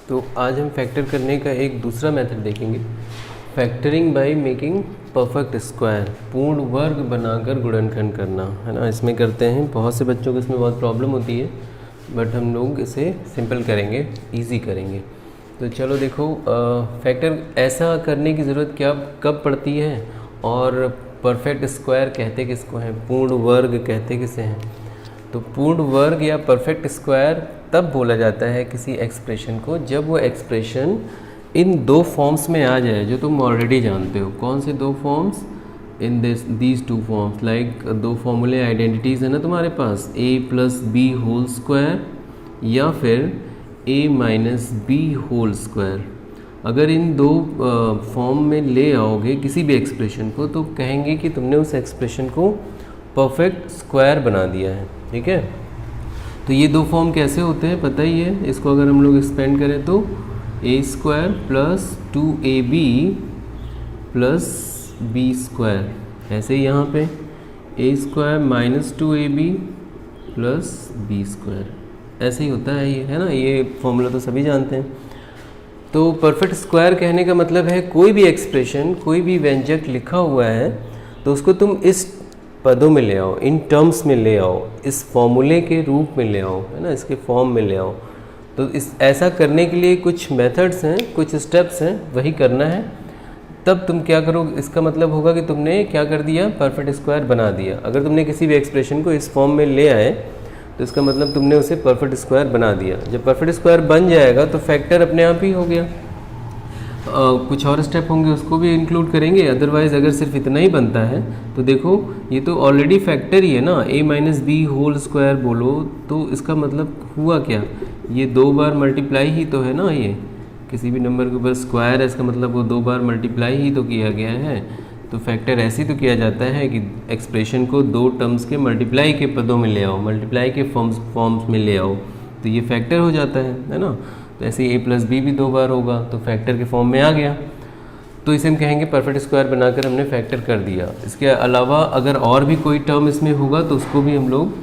तो आज हम फैक्टर करने का एक दूसरा मेथड देखेंगे, factoring by making perfect square, पूर्ण वर्ग बनाकर गुणनखंड करना, है ना। इसमें करते हैं, बहुत से बच्चों को इसमें बहुत प्रॉब्लम होती है, बट हम लोग इसे सिंपल करेंगे, इजी करेंगे। तो चलो देखो, फैक्टर ऐसा करने की ज़रूरत क्या कब पड़ती है, और परफेक्ट स्क्वायर कहते किसको हैं, पूर्ण वर्ग कहते किसे हैं। तो पूर्ण वर्ग या परफेक्ट स्क्वायर तब बोला जाता है किसी एक्सप्रेशन को जब वो एक्सप्रेशन इन दो फॉर्म्स में आ जाए जो तुम ऑलरेडी जानते हो। कौन से दो forms? In these two forms, like दो फॉर्मूले आइडेंटिटीज़ है ना तुम्हारे पास, a plus b whole square या फिर a minus b whole square. अगर इन दो फॉर्म में ले आओगे किसी भी एक्सप्रेशन को तो कहेंगे कि तुमने उस एक्सप्रेशन को परफेक्ट स्क्वायर बना दिया है, ठीक है। तो ये दो फॉर्म कैसे होते हैं पता ही है। इसको अगर हम लोग एक्सपेंड करें तो a square plus 2ab plus b square, ऐसे ही यहाँ पे a square minus 2ab plus b square, ऐसे ही होता है ये, है ना। ये फॉर्मूला तो सभी जानते हैं। तो परफेक्ट स्क्वायर कहने का मतलब है कोई भी एक्सप्रेशन, कोई भी व्यंजक लिखा हुआ है तो उसको तुम इस पदों में ले आओ, इन टर्म्स में ले आओ, इस फॉर्मूले के रूप में ले आओ, है ना, इसके फॉर्म में ले आओ। तो इस ऐसा करने के लिए कुछ मेथड्स हैं, कुछ स्टेप्स हैं, वही करना है। तब तुम क्या करो, इसका मतलब होगा कि तुमने क्या कर दिया, परफेक्ट स्क्वायर बना दिया। अगर तुमने किसी भी एक्सप्रेशन को इस फॉर्म में ले आए तो इसका मतलब तुमने उसे परफेक्ट स्क्वायर बना दिया। जब परफेक्ट स्क्वायर बन जाएगा तो फैक्टर अपने आप ही हो गया। कुछ और स्टेप होंगे उसको भी इंक्लूड करेंगे, अदरवाइज़ अगर सिर्फ इतना ही बनता है तो देखो ये तो ऑलरेडी फैक्टर ही है ना, a minus b whole square बोलो तो इसका मतलब हुआ क्या, ये दो बार मल्टीप्लाई ही तो है ना। ये किसी भी नंबर के ऊपर स्क्वायर है, इसका मतलब वो दो बार मल्टीप्लाई ही तो किया गया है। तो फैक्टर ऐसे ही तो किया जाता है कि एक्सप्रेशन को दो टर्म्स के मल्टीप्लाई के पदों में ले आओ, मल्टीप्लाई के फॉर्म्स में ले आओ, तो ये फैक्टर हो जाता है ना। तो ऐसे ही a प्लस बी भी दो बार होगा तो फैक्टर के फॉर्म में आ गया, तो इसे हम कहेंगे परफेक्ट स्क्वायर बनाकर हमने फैक्टर कर दिया। इसके अलावा अगर और भी कोई टर्म इसमें होगा तो उसको भी हम लोग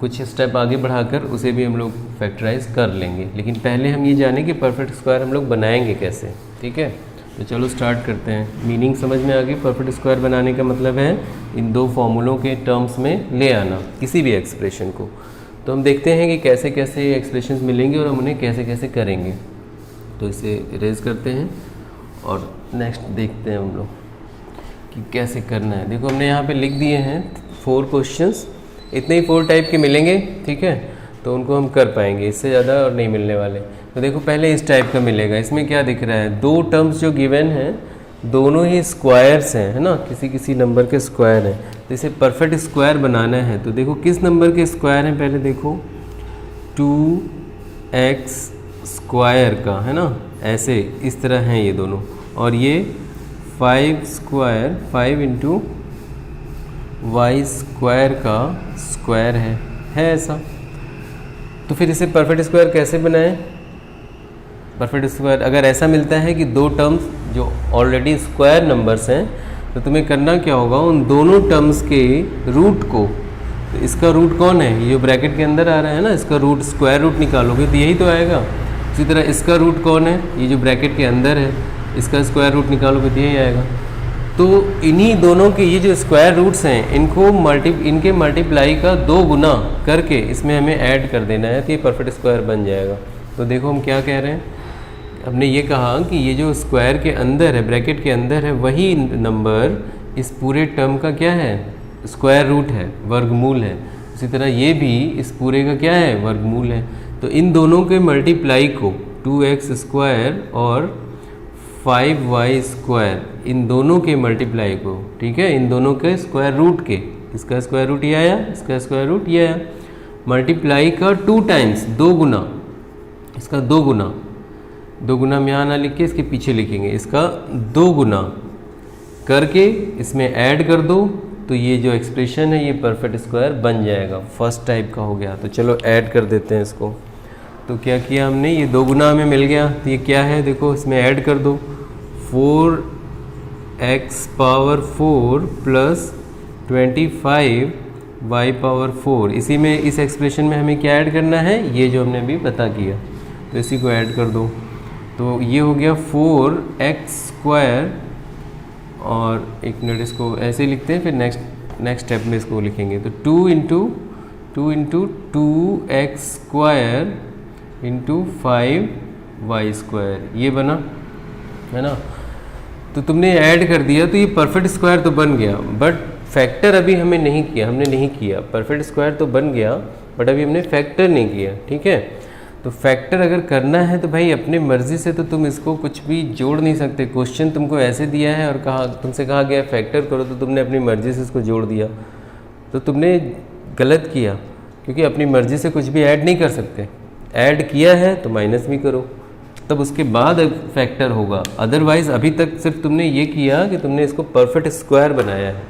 कुछ स्टेप आगे बढ़ाकर उसे भी हम लोग फैक्टराइज कर लेंगे। लेकिन पहले हम ये जानें कि परफेक्ट स्क्वायर हम लोग बनाएंगे कैसे, ठीक है। तो चलो स्टार्ट करते हैं। मीनिंग समझ में आ गई। परफेक्ट स्क्वायर बनाने का मतलब है इन दो फॉर्मूलों के टर्म्स में ले आना किसी भी एक्सप्रेशन को। तो हम देखते हैं कि कैसे कैसे एक्सप्रेशंस मिलेंगे और हम उन्हें कैसे कैसे करेंगे। तो इसे इरेज करते हैं और नेक्स्ट देखते हैं हम लोग कि कैसे करना है। देखो हमने यहाँ पे लिख दिए हैं 4 क्वेश्चंस, इतने ही 4 टाइप के मिलेंगे, ठीक है। तो उनको हम कर पाएंगे, इससे ज़्यादा और नहीं मिलने वाले। तो देखो पहले इस टाइप का मिलेगा। इसमें क्या दिख रहा है, दो टर्म्स जो गिवन हैं दोनों ही स्क्वायर्स हैं, है ना, किसी किसी नंबर के स्क्वायर हैं। तो इसे परफेक्ट स्क्वायर बनाना है तो देखो किस नंबर के स्क्वायर हैं, पहले देखो 2x स्क्वायर का, है ना, ऐसे इस तरह हैं ये दोनों। और ये 5 स्क्वायर 5 इंटू वाई स्क्वायर का स्क्वायर है ऐसा। तो फिर इसे परफेक्ट स्क्वायर कैसे बनाएं? परफेक्ट स्क्वायर अगर ऐसा मिलता है कि दो टर्म्स जो ऑलरेडी स्क्वायर नंबर्स हैं तो तुम्हें करना क्या होगा, उन दोनों टर्म्स के रूट को, तो इसका रूट कौन है, ये जो ब्रैकेट के अंदर आ रहा है ना, इसका रूट स्क्वायर रूट निकालोगे तो यही तो आएगा। इसी तरह इसका रूट कौन है, ये जो ब्रैकेट के अंदर है, इसका स्क्वायर रूट निकालोगे तो यही आएगा। तो इन्हीं दोनों के ये जो स्क्वायर रूट्स हैं इनके मल्टीप्लाई का 2 गुना करके इसमें हमें ऐड कर देना है, तो ये परफेक्ट स्क्वायर बन जाएगा। तो देखो हम क्या कह रहे हैं, हमने ये कहा कि ये जो स्क्वायर के अंदर है, ब्रैकेट के अंदर है, वही नंबर इस पूरे टर्म का क्या है, स्क्वायर रूट है, वर्गमूल है। इसी तरह ये भी इस पूरे का क्या है, वर्गमूल है। तो इन दोनों के मल्टीप्लाई को 2x स्क्वायर और 5y स्क्वायर, इन दोनों के मल्टीप्लाई को, ठीक है, इन दोनों के स्क्वायर रूट के, इसका स्क्वायर रूट ये आया, इसका स्क्वायर रूट ये आया, मल्टीप्लाई का 2 टाइम्स, 2 गुना, इसका 2 गुना, 2 गुना हम यहाँ ना लिख के इसके पीछे लिखेंगे, इसका 2 गुना करके इसमें ऐड कर दो तो ये जो एक्सप्रेशन है ये परफेक्ट स्क्वायर बन जाएगा। फर्स्ट टाइप का हो गया। तो चलो ऐड कर देते हैं इसको। तो क्या किया हमने, ये 2 गुना हमें मिल गया, तो ये क्या है देखो, इसमें ऐड कर दो 4x power 4 plus 25y power 4। इसी में इस एक्सप्रेशन में हमें क्या ऐड करना है, ये जो हमने अभी पता किया। तो इसी को ऐड कर दो, तो ये हो गया 4x² और एक मिनट इसको ऐसे ही लिखते हैं, फिर नेक्स्ट स्टेप में इसको लिखेंगे, तो 2 इंटू 2x² इंटू 5y², ये बना, है ना। तो तुमने ऐड कर दिया तो ये परफेक्ट स्क्वायर तो बन गया, बट फैक्टर अभी हमने नहीं किया। परफेक्ट स्क्वायर तो बन गया बट अभी हमने फैक्टर नहीं किया, ठीक है। तो फैक्टर अगर करना है तो भाई अपनी मर्ज़ी से तो तुम इसको कुछ भी जोड़ नहीं सकते। क्वेश्चन तुमको ऐसे दिया है और तुमसे कहा गया फैक्टर करो, तो तुमने अपनी मर्ज़ी से इसको जोड़ दिया, तो तुमने गलत किया, क्योंकि अपनी मर्ज़ी से कुछ भी ऐड नहीं कर सकते। ऐड किया है तो माइनस भी करो, तब उसके बाद फैक्टर होगा। अदरवाइज़ अभी तक सिर्फ तुमने ये किया कि तुमने इसको परफेक्ट स्क्वायर बनाया है,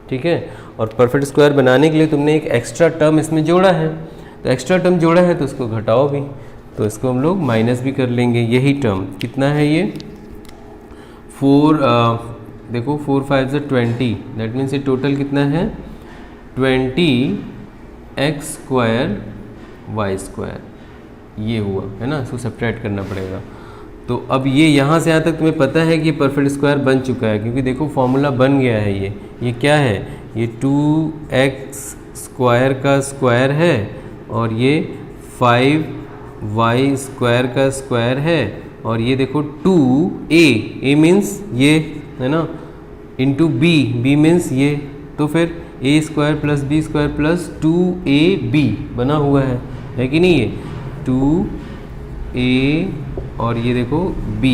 ठीक है। और परफेक्ट स्क्वायर बनाने के लिए तुमने एक एक्स्ट्रा टर्म इसमें जोड़ा है, तो एक्स्ट्रा टर्म जोड़ा है तो उसको घटाओ भी, तो इसको हम लोग माइनस भी कर लेंगे। यही टर्म कितना है ये 4, देखो 4 5 से 20, दैट मीन्स ये टोटल कितना है 20x² y², ये हुआ, है ना। इसको सब्ट्रैक्ट करना पड़ेगा। तो अब ये यहाँ से यहाँ तक तुम्हें पता है कि ये परफेक्ट स्क्वायर बन चुका है, क्योंकि देखो फॉर्मूला बन गया है। ये क्या है, ये 2x² का स्क्वायर है और ये 5y² का स्क्वायर है, और ये देखो 2a मीन्स ये, है ना, इंटू b मीन्स ये, तो फिर a² + b² + 2ab बना हुआ है कि नहीं। ये 2a और ये देखो b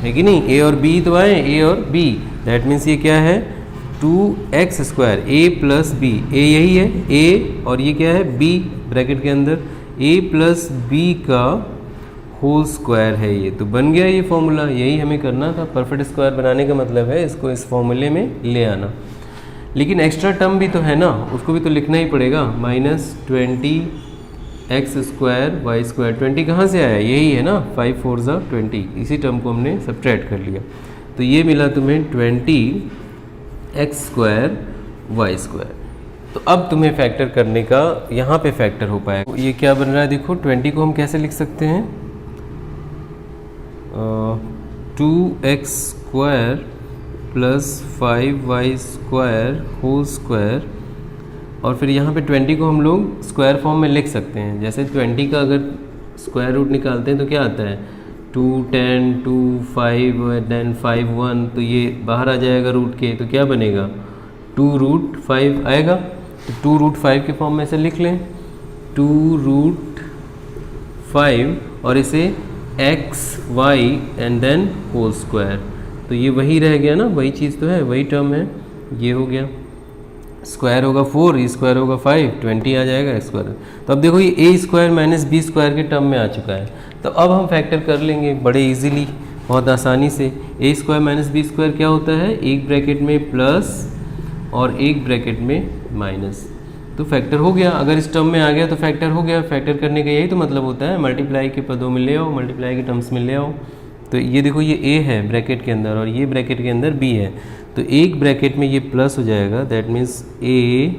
है कि नहीं, a और b तो आए, a और b, दैट मीन्स ये क्या है 2x² a + b, a यही है a और ये क्या है b ब्रैकेट के अंदर, a + b का होल स्क्वायर है ये। तो बन गया ये फॉर्मूला, यही हमें करना था। परफेक्ट स्क्वायर बनाने का मतलब है इसको इस फॉर्मूले में ले आना। लेकिन एक्स्ट्रा टर्म भी तो है ना, उसको भी तो लिखना ही पड़ेगा, -20x² y²। 20 कहाँ से आया, यही है ना, 5 4 = 20, इसी टर्म को हमने सब्ट्रैक्ट कर लिया, तो ये मिला तुम्हें 20x² y²। तो अब तुम्हें फैक्टर करने का यहाँ पे फैक्टर हो पाएगा। ये क्या बन रहा है देखो, 20 को हम कैसे लिख सकते हैं, 2x² + 5y² होल स्क्वायर, और फिर यहाँ पे 20 को हम लोग स्क्वायर फॉर्म में लिख सकते हैं। जैसे 20 का अगर स्क्वायर रूट निकालते हैं तो क्या आता है 2 10 2 5 देन 5 1, तो ये बाहर आ जाएगा रूट के, तो क्या बनेगा 2√5 आएगा। तो 2√5 के फॉर्म में इसे लिख लें, 2√5 और इसे x y and then whole square, तो ये वही रह गया ना, वही चीज़ तो है, वही टर्म है, ये हो गया। स्क्वायर होगा 4, ई स्क्वायर होगा 5, 20 आ जाएगा स्क्वायर। तो अब देखो ये a² - b² के टर्म में आ चुका है, तो अब हम फैक्टर कर लेंगे बड़े इजीली, बहुत आसानी से। a² - b² क्या होता है, एक ब्रैकेट में प्लस और एक ब्रैकेट में माइनस, तो फैक्टर हो गया। अगर इस टर्म में आ गया तो फैक्टर हो गया। फैक्टर करने का यही तो मतलब होता है, मल्टीप्लाई के पदों में ले आओ, मल्टीप्लाई के टर्म्स में ले आओ। तो ये देखो ये a है ब्रैकेट के अंदर और ये ब्रैकेट के अंदर b है, तो एक ब्रैकेट में ये प्लस हो जाएगा, that means a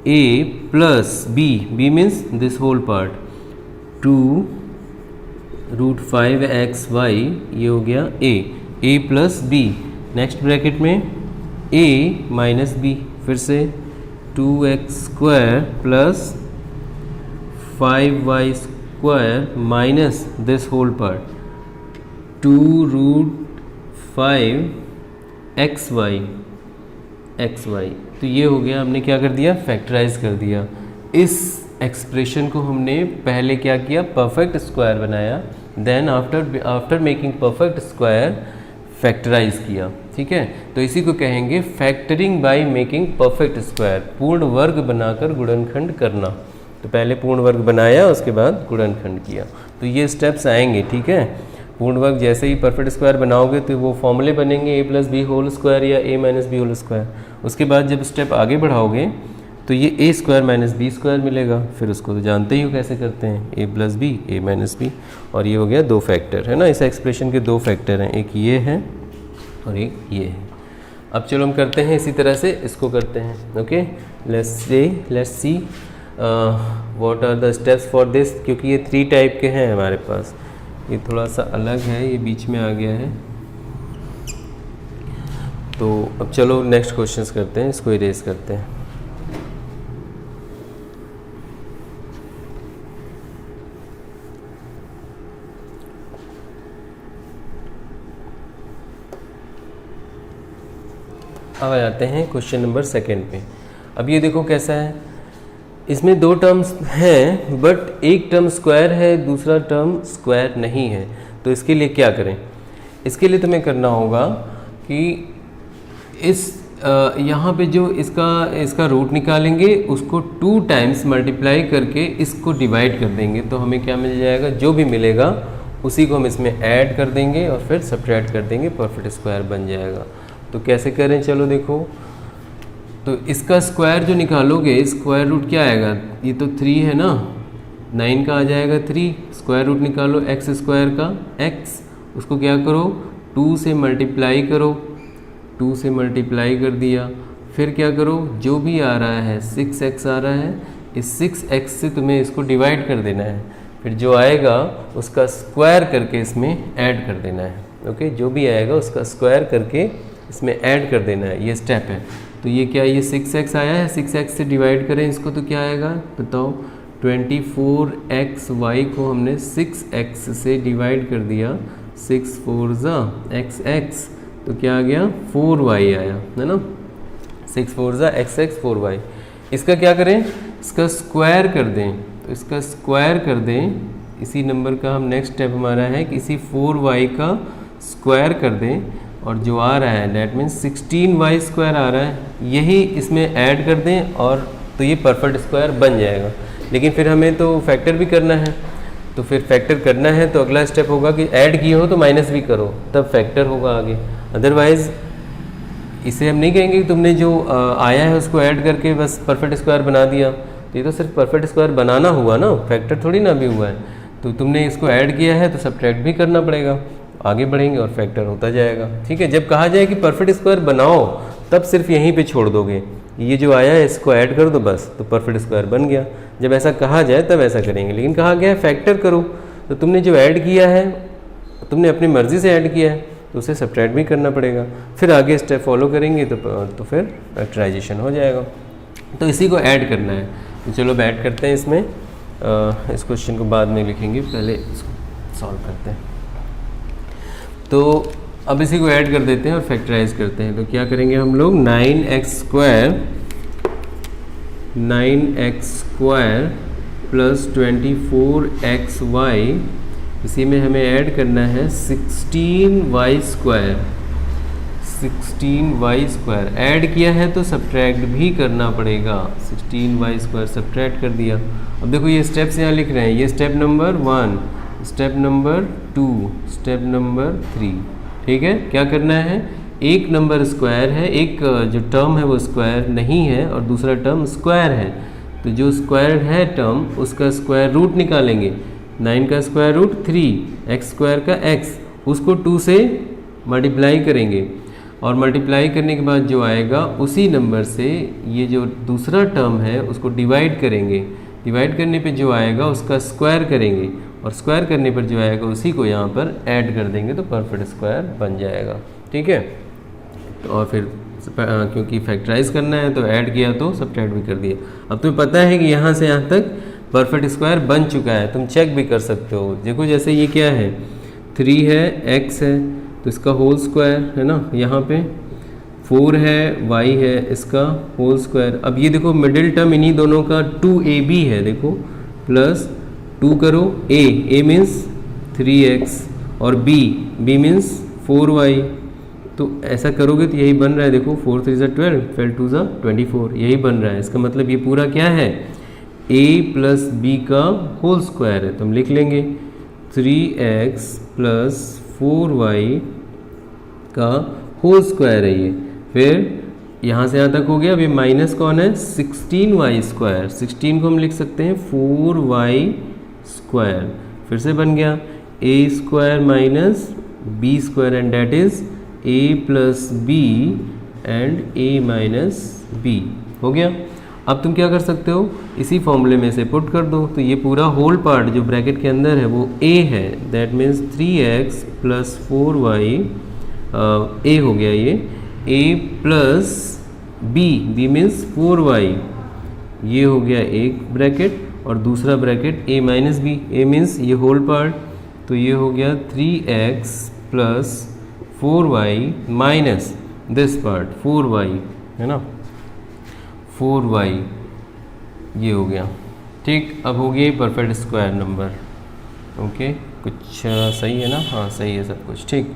+ b means this whole part 2√5xy, ये हो गया a + b। नेक्स्ट ब्रैकेट में a - b, फिर से 2x² + 5y² minus this whole part 2√5xy। तो ये हो गया, हमने क्या कर दिया, फैक्टराइज कर दिया। इस एक्सप्रेशन को हमने पहले क्या किया, परफेक्ट स्क्वायर बनाया, then after making perfect square factorize किया, ठीक है। तो इसी को कहेंगे factoring by making perfect square, पूर्ण वर्ग बनाकर गुणनखंड करना। तो पहले पूर्ण वर्ग बनाया, उसके बाद गुणनखंड किया, तो ये स्टेप्स आएंगे, ठीक है। पूर्ण वर्ग जैसे ही परफेक्ट स्क्वायर बनाओगे तो वो फॉर्मूले बनेंगे a + b होल स्क्वायर या a - b होल स्क्वायर। उसके बाद जब स्टेप आगे बढ़ाओगे तो ये a² - b² मिलेगा, फिर उसको तो जानते ही हो कैसे करते हैं, a + b a - b, और ये हो गया 2 फैक्टर, है ना। इस एक्सप्रेशन के 2 फैक्टर हैं, एक ये है और एक ये है। अब चलो हम करते हैं इसी तरह से इसको करते हैं, okay. Let's see what are the steps for this, क्योंकि ये 3 टाइप के हैं हमारे पास, ये थोड़ा सा अलग है, ये बीच में आ गया है। तो अब चलो नेक्स्ट क्वेश्चंस करते हैं, इसको इरेज करते हैं। अब आ जाते हैं क्वेश्चन नंबर 2 पे। अब ये देखो कैसा है, इसमें 2 टर्म्स हैं बट एक टर्म स्क्वायर है, दूसरा टर्म स्क्वायर नहीं है। तो इसके लिए क्या करें? इसके लिए तुम्हें करना होगा कि इस यहाँ पे जो इसका रूट निकालेंगे, उसको 2 टाइम्स मल्टीप्लाई करके इसको डिवाइड कर देंगे, तो हमें क्या मिल जाएगा? जो भी मिलेगा उसी को हम इसमें ऐड कर देंगे और फिर सब्ट्रैक्ट कर देंगे, परफेक्ट स्क्वायर बन जाएगा। तो कैसे करें? चलो देखो, तो इसका स्क्वायर जो निकालोगे, स्क्वायर रूट क्या आएगा? ये तो 3 है ना, 9 का आ जाएगा 3, स्क्वायर रूट निकालो एक्स स्क्वायर का x, उसको क्या करो 2 से मल्टीप्लाई करो, 2 से मल्टीप्लाई कर दिया, फिर क्या करो, जो भी आ रहा है 6x आ रहा है, इस 6x से तुम्हें इसको डिवाइड कर देना है, फिर जो आएगा उसका स्क्वायर करके इसमें ऐड कर देना है। ओके, जो भी आएगा उसका स्क्वायर करके इसमें ऐड कर देना है, ये स्टेप है। तो ये क्या, ये 6x आया है, 6x से डिवाइड करें इसको तो क्या आएगा बताओ? 24xy को हमने 6x से डिवाइड कर दिया, 6 4 XX, तो क्या आ गया? 4y आया, है ना, 6 4 XX 4y। इसका क्या करें? इसका स्क्वायर कर दें, तो इसका स्क्वायर कर दें, इसी नंबर का हम नेक्स्ट स्टेप हमारा है कि इसी 4y का स्क्वायर कर दें, और जो आ रहा है डेट मीन्स 16y स्क्वायर आ रहा है, यही इसमें ऐड कर दें, और तो ये परफेक्ट स्क्वायर बन जाएगा। लेकिन फिर हमें तो फैक्टर भी करना है, तो फिर फैक्टर करना है तो अगला स्टेप होगा कि ऐड किए हो तो माइनस भी करो, तब फैक्टर होगा आगे। अदरवाइज़ इसे हम नहीं कहेंगे कि तुमने जो आया है उसको ऐड करके बस परफेक्ट स्क्वायर बना दिया, तो ये तो सिर्फ परफेक्ट स्क्वायर बनाना हुआ ना, फैक्टर थोड़ी ना भी हुआ है। तो तुमने इसको ऐड किया है तो सब्ट्रैक्ट भी करना पड़ेगा, आगे बढ़ेंगे और फैक्टर होता जाएगा। ठीक है, जब कहा जाए कि परफेक्ट स्क्वायर बनाओ तब सिर्फ यहीं पे छोड़ दोगे, ये जो आया है इसको ऐड कर दो बस, तो परफेक्ट स्क्वायर बन गया। जब ऐसा कहा जाए तब ऐसा करेंगे, लेकिन कहा गया है फैक्टर करो, तो तुमने जो ऐड किया है तुमने अपनी मर्ज़ी से ऐड किया है तो उसे सब्ट्रैक्ट भी करना पड़ेगा, फिर आगे स्टेप फॉलो करेंगे तो फिर फैक्टराइजेशन हो जाएगा। तो इसी को ऐड करना है, तो चलो अब ऐड करते हैं इसमें। इस क्वेश्चन को बाद में लिखेंगे, पहले इसको सॉल्व करते हैं। तो अब इसी को ऐड कर देते हैं और फैक्टराइज करते हैं। तो क्या करेंगे हम लोग, 9x स्क्वायर प्लस 24xy, इसी में हमें ऐड करना है 16y square. 16y square add किया है तो सब्ट्रैक्ट भी करना पड़ेगा, 16y स्क्वायर सब्ट्रैक्ट कर दिया। अब देखो ये स्टेप्स यहाँ लिख रहे हैं, ये step number 1, step number 2, step number 3। ठीक है, क्या करना है, एक नंबर स्क्वायर है, एक जो टर्म है वो स्क्वायर नहीं है और दूसरा टर्म स्क्वायर है, तो जो स्क्वायर है टर्म उसका स्क्वायर रूट निकालेंगे। 9 का स्क्वायर रूट 3, एक्स स्क्वायर का x, उसको 2 से मल्टीप्लाई करेंगे, और मल्टीप्लाई करने के बाद जो आएगा उसी नंबर से ये जो दूसरा टर्म है उसको डिवाइड करेंगे, डिवाइड करने पे जो आएगा उसका स्क्वायर करेंगे, और स्क्वायर करने पर जो आएगा उसी को यहाँ पर ऐड कर देंगे, तो परफेक्ट स्क्वायर बन जाएगा। ठीक है, और फिर क्योंकि फैक्टराइज करना है तो ऐड किया तो सब्ट्रैक्ट भी कर दिया। अब तुम्हें पता है कि यहाँ से यहाँ तक परफेक्ट स्क्वायर बन चुका है, तुम चेक भी कर सकते हो। देखो जैसे ये क्या है, 3 है, x है, तो इसका होल स्क्वायर है ना, यहाँ पे 4 है, y है, इसका होल स्क्वायर। अब ये देखो मिडिल टर्म इन्हीं दोनों का 2ab है, देखो प्लस 2 करो, a मीन्स 3x और b मीन्स 4y, तो ऐसा करोगे तो यही बन रहा है। देखो 4 3 12, 12 2 24, यही बन रहा है। इसका मतलब ये पूरा क्या है, a प्लस b का होल स्क्वायर है, तो हम लिख लेंगे 3x प्लस 4y का होल स्क्वायर है ये। फिर यहाँ से यहाँ तक हो गया। अभी माइनस कौन है, 16y स्क्वायर, 16 को हम लिख सकते हैं 4y स्क्वायर। फिर से बन गया a square minus b square, and that is a plus b and a minus b। हो गया। अब तुम क्या कर सकते हो, इसी फॉर्मूले में से पुट कर दो, तो ये पूरा होल पार्ट जो ब्रैकेट के अंदर है वो a है, that means 3x plus 4y, a हो गया ये, a plus b means 4y, ये हो गया एक ब्रैकेट, और दूसरा bracket a minus b, a means ये होल पार्ट, तो ये हो गया 3x plus 4y minus this part 4y, है ना, 4y ये हो गया। ठीक, अब हो गया परफेक्ट स्क्वायर नंबर। ओके, कुछ सही है ना, हाँ सही है सब कुछ। ठीक,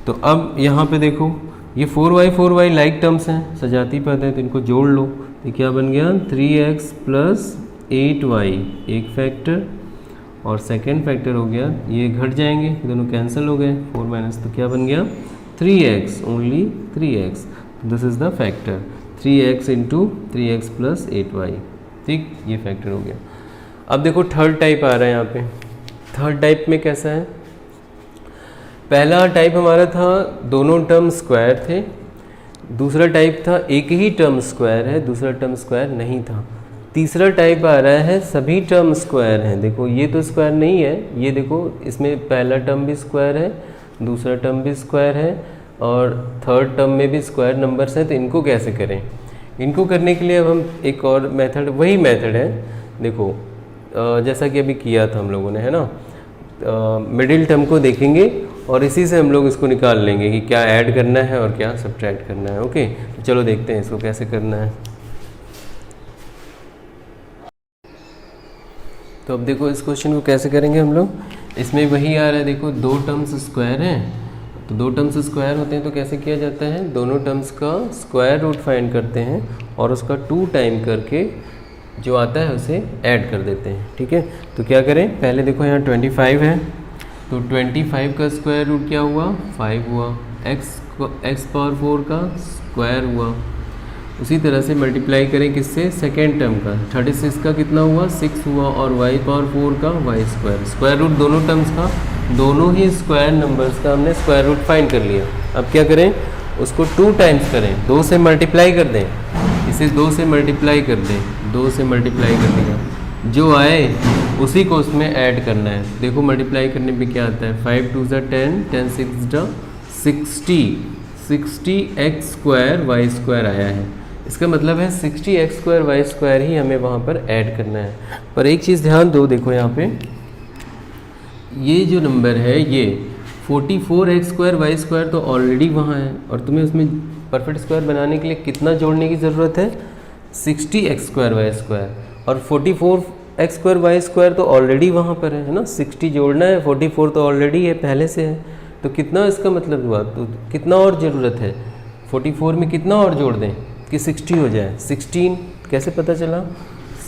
तो अब यहाँ पे देखो ये 4y लाइक टर्म्स हैं, सजाती पद हैं, तो इनको जोड़ लो, तो क्या बन गया 3x प्लस 8y एक फैक्टर, और सेकेंड फैक्टर हो गया, ये घट जाएंगे, दोनों कैंसिल हो गए, 4 माइनस, तो क्या बन गया 3x, only 3x, this is the factor 3x into 3x plus 8y। ठीक, ये फैक्टर हो गया। अब देखो थर्ड टाइप आ रहा है यहाँ पे। थर्ड टाइप में कैसा है, पहला टाइप हमारा था दोनों टर्म स्क्वायर थे, दूसरा टाइप था एक ही टर्म स्क्वायर है, दूसरा टर्म स्क्वायर नहीं था, तीसरा टाइप आ रहा है सभी टर्म स्क्वायर हैं। देखो ये तो स्क्वायर नहीं है, ये देखो इसमें पहला टर्म भी स्क्वायर है, दूसरा टर्म भी स्क्वायर है, और थर्ड टर्म में भी स्क्वायर नंबर्स हैं, तो इनको कैसे करें। इनको करने के लिए अब हम एक और मेथड, वही मेथड है, देखो जैसा कि अभी किया था हम लोगों ने, है ना, मिडिल टर्म को देखेंगे और इसी से हम लोग इसको निकाल लेंगे कि क्या ऐड करना है और क्या सब्ट्रैक्ट करना है। ओके, तो चलो देखते हैं इसको कैसे करना है। तो अब देखो इस क्वेश्चन को कैसे करेंगे हम लोग, इसमें वही आ रहा है, देखो दो टर्म्स स्क्वायर हैं, तो दो टर्म्स स्क्वायर होते हैं तो कैसे किया जाता है, दोनों टर्म्स का स्क्वायर रूट फाइंड करते हैं और उसका 2 टाइम करके जो आता है उसे ऐड कर देते हैं। ठीक है, तो क्या करें, पहले देखो यहाँ 25 है, तो 25 का स्क्वायर रूट क्या हुआ 5 हुआ, x पावर 4 का स्क्वायर हुआ, उसी तरह से मल्टीप्लाई करें किससे, सेकेंड टर्म का, 36 का कितना हुआ 6 हुआ, और y पावर 4 का y स्क्वायर, स्क्वायर रूट दोनों टर्म्स का, दोनों ही स्क्वायर नंबर्स का हमने स्क्वायर रूट फाइंड कर लिया। अब क्या करें, उसको 2 टाइम्स करें, 2 से मल्टीप्लाई कर दें, इसे 2 से मल्टीप्लाई कर दें, 2 से मल्टीप्लाई कर दिया, जो आए उसी को उसमें ऐड करना है। देखो मल्टीप्लाई करने पे क्या आता है, 5 2 ज़ा 10, 10 6 ज़ा 60 x स्क्वायर y स्क्वायर आया है, इसका मतलब है 60 x स्क्वायर y स्क्वायर ही हमें वहाँ पर ऐड करना है। पर एक चीज़ ध्यान दो, देखो यहाँ पे ये जो नंबर है ये 44 x स्क्वायर y स्क्वायर तो ऑलरेडी वहाँ है, और तुम्हें उसमें परफेक्ट स्क्वायर बनाने के लिए कितना जोड़ने की ज़रूरत है, 60 x स्क्वायर y स्क्वायर, और 44 x स्क्वायर y स्क्वायर तो ऑलरेडी वहाँ पर है ना, 60 जोड़ना है, 44 तो ऑलरेडी है, पहले से है, तो कितना इसका मतलब हुआ, तो कितना और ज़रूरत है, 44 में कितना और जोड़ दें कि 60 हो जाए, 16, कैसे पता चला,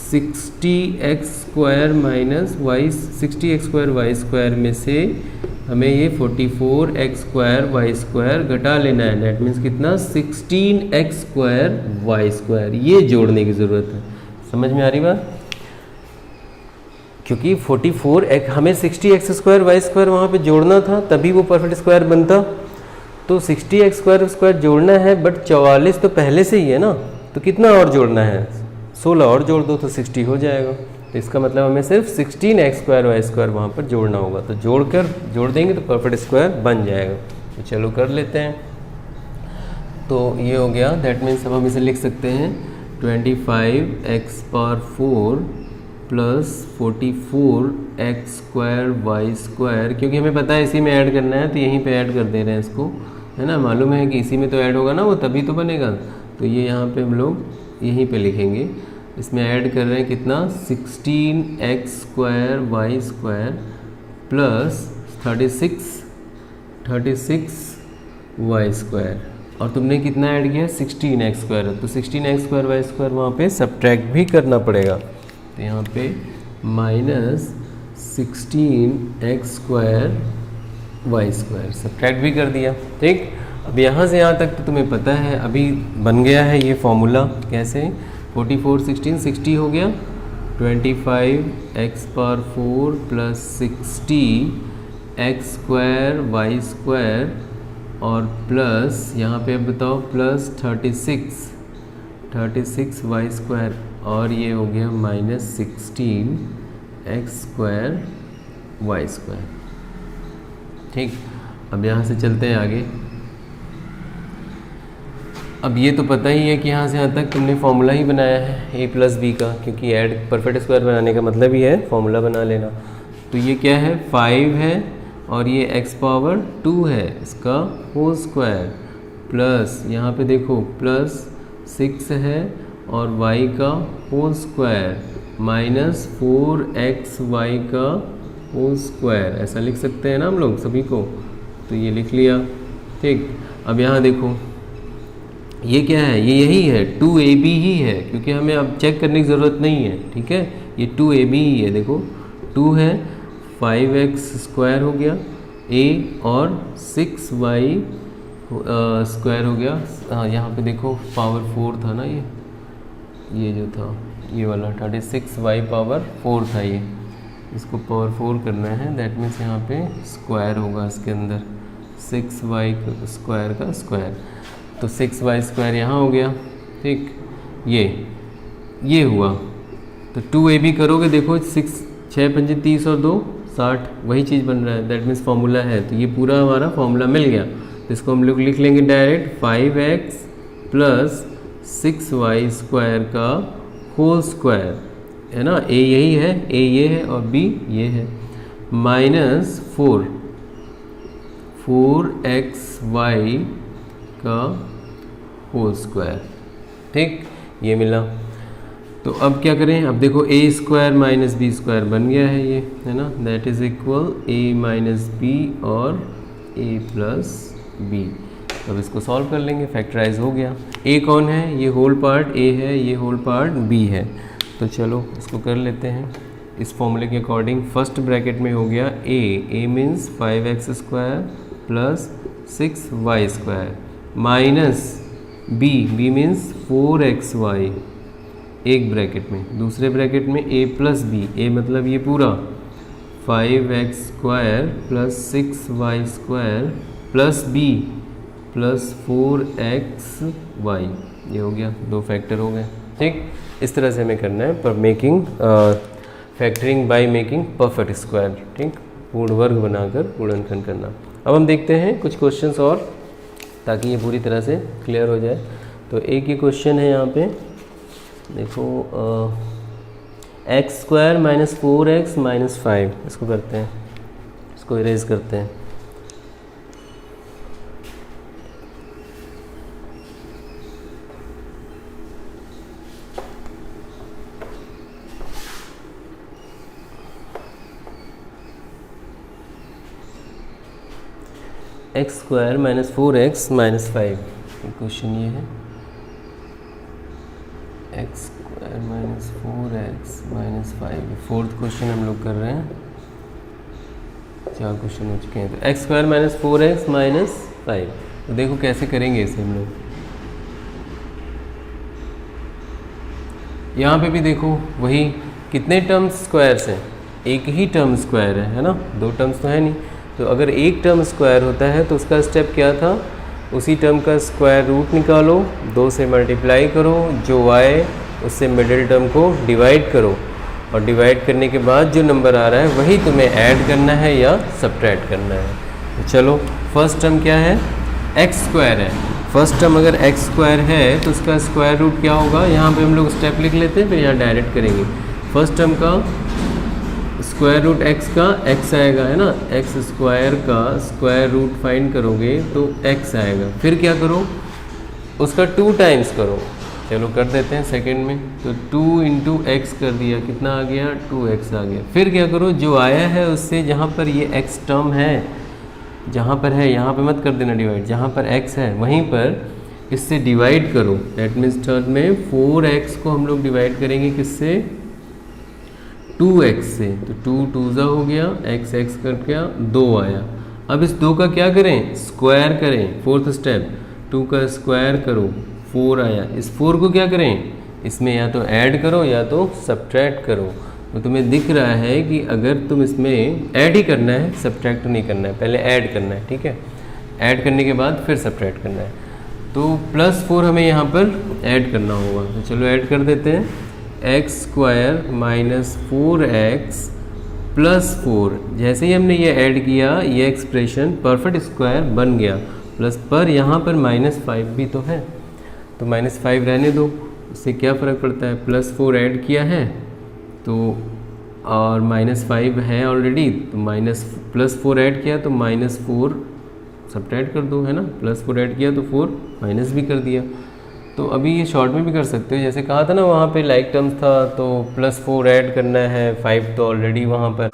60x square minus y, 60x square y square में से हमें ये 44x स्क्वायर वाई स्क्वायर घटा लेना है, दैट मीन्स कितना 16x स्क्वायर वाई स्क्वायर, ये जोड़ने की ज़रूरत है। समझ में आ रही बात, क्योंकि 44x हमें 60x स्क्वायर वाई स्क्वायर वहाँ पे जोड़ना था, तभी वो परफेक्ट स्क्वायर बनता, तो 60x स्क्वायर जोड़ना है, बट 44 तो पहले से ही है ना, तो कितना और जोड़ना है, 16 और जोड़ दो तो 60 हो जाएगा, तो इसका मतलब हमें सिर्फ 16x स्क्वायर वाई स्क्वायर वहाँ पर जोड़ना होगा, तो जोड़ देंगे तो परफेक्ट स्क्वायर बन जाएगा। तो चलो कर लेते हैं, तो ये हो गया, दैट मीन्स अब हम इसे लिख सकते हैं 25x power 4 plus 44x square y square, क्योंकि हमें पता है इसी में ऐड करना है तो यहीं पे ऐड कर दे रहे हैं इसको, है ना, मालूम है कि इसी में तो ऐड होगा ना, वो तभी तो बनेगा, तो ये यहाँ पे हम लोग यहीं पे लिखेंगे, इसमें ऐड कर रहे हैं कितना 16x square y square plus 36 y square, और तुमने कितना ऐड किया 16x स्क्वायर, तो 16x स्क्वायर वाई स्क्वायर वहाँ पे सब्ट्रैक्ट भी करना पड़ेगा, तो यहाँ पे minus 16x square y square subtract भी कर दिया। ठीक, अब यहाँ से यहाँ तक तो तुम्हें पता है, अभी बन गया है ये फॉर्मूला, कैसे 44 16 60 हो गया, 25x power 4 plus 60x square y square, और प्लस यहाँ पे अब बताओ प्लस 36 36y² और ये हो गया -16x² ठीक। अब यहाँ से चलते हैं आगे। अब ये तो पता ही है कि यहाँ से यहाँ तक तुमने फॉर्मूला ही बनाया है a + b का, क्योंकि ऐड परफेक्ट स्क्वायर बनाने का मतलब ही है फॉर्मूला बना लेना। तो ये क्या है 5 है और ये x⁻2 है इसका होल स्क्वायर, प्लस यहाँ पे देखो +6 है और y का होल स्क्वायर -4xy का होल स्क्वायर, ऐसा लिख सकते हैं ना हम लोग सभी को। तो ये लिख लिया ठीक। अब यहाँ देखो ये क्या है, ये यही है 2ab ही है, क्योंकि हमें अब चेक करने की ज़रूरत नहीं है ठीक है। ये 2ab ही है, देखो 2 है 5x² हो गया a और 6y² हो गया। हाँ यहाँ पे देखो पावर 4 था ना, ये जो था ये वाला 36y⁻4 था, ये इसको पावर 4 करना है, दैट मीन्स यहाँ पे स्क्वायर होगा इसके अंदर 6y² का स्क्वायर। तो 6y² यहाँ हो गया ठीक। ये हुआ तो 2ab करोगे, देखो 6 5 30 और 2 60, वही चीज़ बन रहा है, दैट मीन्स फार्मूला है। तो ये पूरा हमारा फार्मूला मिल गया। तो इसको हम लोग लिख लेंगे डायरेक्ट 5x + 6y² का होल स्क्वायर, है ना। a यही है, a ये है और b ये है, -4xy का होल स्क्वायर ठीक। ये मिला। तो अब क्या करें, अब देखो a² - b² बन गया है ये, है ना, that is equal a - b और a + b। अब इसको सॉल्व कर लेंगे, फैक्टराइज हो गया। a कौन है, ये होल पार्ट a है, ये होल पार्ट b है। तो चलो इसको कर लेते हैं इस फॉर्मूले के अकॉर्डिंग। फर्स्ट ब्रैकेट में हो गया a means 5x² + 6y² minus b means 4xy एक ब्रैकेट में, दूसरे ब्रैकेट में a + b, a मतलब ये पूरा 5x² + 6y² + b + 4xy, ये हो गया, 2 फैक्टर हो गए ठीक। इस तरह से हमें करना है पर making factoring by making perfect square ठीक, पूर्ण वर्ग बनाकर गुणनखंड करना। अब हम देखते हैं कुछ क्वेश्चंस और, ताकि ये पूरी तरह से क्लियर हो जाए। तो एक ही क्वेश्चन है यहाँ पे, देखो x² - 4x - 5, इसको करते हैं, इसको इरेज करते हैं। x² - 4x - 5 क्वेश्चन ये है, x² - 4x - 5 फोर्थ क्वेश्चन हम लोग कर रहे हैं, 4 क्वेश्चन हो चुके हैं। तो x² - 4x - 5, तो देखो कैसे करेंगे इसे हम लोग। यहाँ पे भी देखो वही, कितने टर्म्स स्क्वायर्स हैं, एक ही टर्म स्क्वायर है ना, 2 टर्म्स तो है नहीं। तो अगर एक टर्म स्क्वायर होता है तो उसका स्टेप क्या था, उसी टर्म का स्क्वायर रूट निकालो, 2 से मल्टीप्लाई करो, जो आए उससे मिडिल टर्म को डिवाइड करो, और डिवाइड करने के बाद जो नंबर आ रहा है वही तुम्हें ऐड करना है या सब्ट्रैक्ट करना है। तो चलो फर्स्ट टर्म क्या है, x² है। फर्स्ट टर्म अगर x² है तो उसका स्क्वायर रूट क्या होगा, यहाँ पे हम लोग स्टेप लिख लेते हैं, फिर यहाँ डायरेक्ट करेंगे। फर्स्ट टर्म का स्क्वायर रूट x का x आएगा, है ना, x² का स्क्वायर रूट फाइंड करोगे तो x आएगा। फिर क्या करो, उसका 2 टाइम्स करो, चलो कर देते हैं सेकंड में। तो 2 × x कर दिया, कितना आ गया 2x आ गया। फिर क्या करो, जो आया है उससे जहाँ पर ये x टर्म है, जहाँ पर है यहाँ पे मत कर देना डिवाइड, जहाँ पर x है वहीं पर इससे डिवाइड करो, दैट मीन्स थर्ड में 4x को हम लोग डिवाइड करेंगे किससे, 2x से। तो 2 2 हो गया, x कर गया, 2 आया। अब इस 2 का क्या करें, स्क्वायर करें, फोर्थ स्टेप, 2 का स्क्वायर करो, 4 आया। इस 4 को क्या करें, इसमें या तो ऐड करो या तो सब्ट्रैक्ट करो। तो तुम्हें दिख रहा है कि अगर तुम इसमें ऐड ही करना है, सब्ट्रैक्ट नहीं करना है, पहले ऐड करना है ठीक है, ऐड करने के बाद फिर सब्ट्रैक्ट करना है। तो +4 हमें यहाँ पर ऐड करना होगा, तो चलो ऐड कर देते हैं। x² माइनस 4x प्लस 4, जैसे ही हमने ये ऐड किया ये एक्सप्रेशन परफेक्ट स्क्वायर बन गया। प्लस पर यहाँ पर -5 भी तो है, तो -5 रहने दो, इससे क्या फ़र्क पड़ता है। +4 ऐड किया है तो और -5 है ऑलरेडी, तो +4 ऐड किया तो -4 सब्ट्रैक्ट कर दो, है ना। +4 ऐड किया तो 4 माइनस भी कर दिया। तो अभी ये शॉर्ट में भी कर सकते हो, जैसे कहा था ना वहाँ पे लाइक टर्म्स था तो +4 ऐड करना है, 5 तो ऑलरेडी वहाँ पर